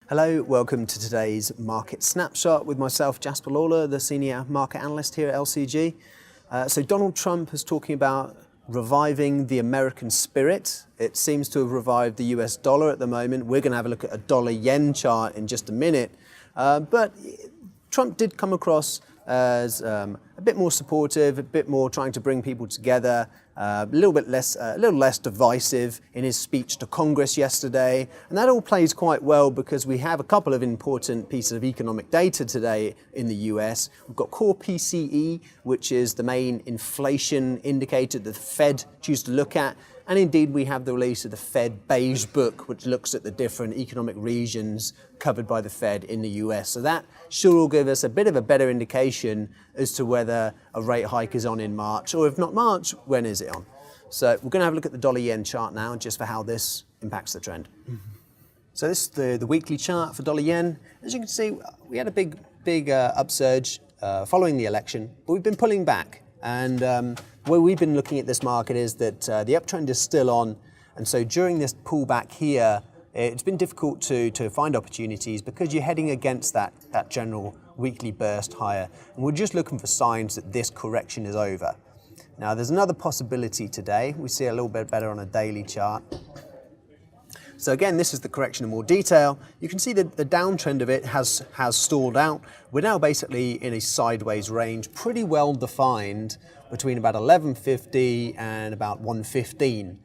Hello, welcome to today's Market Snapshot with myself, Jasper Lawler, the Senior Market Analyst here at LCG. So Donald Trump is talking about reviving the American spirit. It seems to have revived the US dollar at the moment. We're going to have a look at a dollar-yen chart in just a minute. But Trump did come across as a bit more supportive, a bit more trying to bring people together, a little less divisive in his speech to Congress yesterday. And that all plays quite well because we have a couple of important pieces of economic data today in the US. We've got core PCE, which is the main inflation indicator that the Fed choose to look at. And indeed, we have the release of the Fed Beige Book, which looks at the different economic regions covered by the Fed in the US. So that should all give us a bit of a better indication as to whether a rate hike is on in March, or if not March, when is it on? So we're going to have a look at the dollar-yen chart now, just for how this impacts the trend. So this is the weekly chart for dollar-yen. As you can see, we had a big upsurge following the election, but we've been pulling back. And the way we've been looking at this market is that the uptrend is still on. And so during this pullback here, it's been difficult to find opportunities because you're heading against that general weekly burst higher. And we're just looking for signs that this correction is over. Now, there's another possibility today. We see a little bit better on a daily chart. So again, this is the correction in more detail. You can see that the downtrend of it has stalled out. We're now basically in a sideways range, pretty well defined between about 1150 and about 115.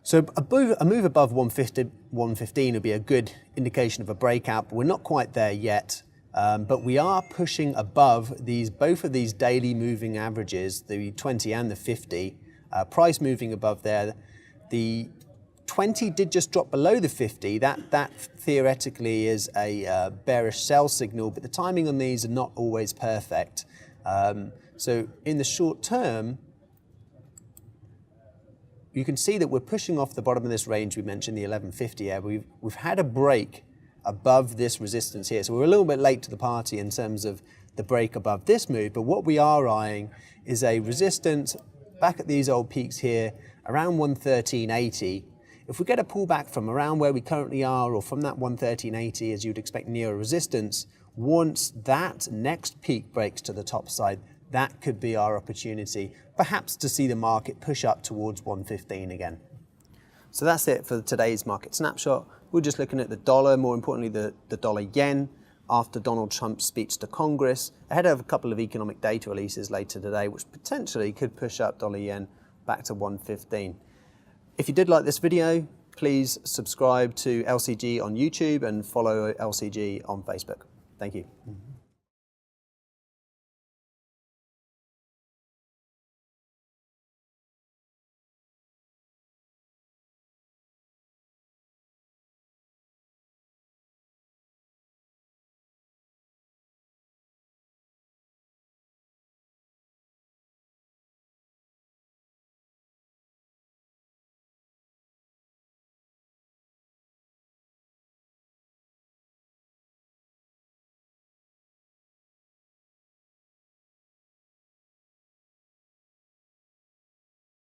So a move above 115 would be a good indication of a breakout, but we're not quite there yet. But we are pushing above both of these daily moving averages, the 20 and the 50, price moving above there. The 20 did just drop below the 50. That theoretically is a bearish sell signal, but the timing on these are not always perfect. So in the short term, you can see that we're pushing off the bottom of this range we mentioned, the 1150 area. We've had a break above this resistance here. So we're a little bit late to the party in terms of the break above this move, but what we are eyeing is a resistance back at these old peaks here around 113.80. If we get a pullback from around where we currently are or from that 113.80 as you'd expect near a resistance, once that next peak breaks to the top side, that could be our opportunity, perhaps to see the market push up towards 115 again. So that's it for today's market snapshot. We're just looking at the dollar, more importantly the dollar-yen, after Donald Trump's speech to Congress, ahead of a couple of economic data releases later today, which potentially could push up dollar-yen back to 115. If you did like this video, please subscribe to LCG on YouTube and follow LCG on Facebook. Thank you.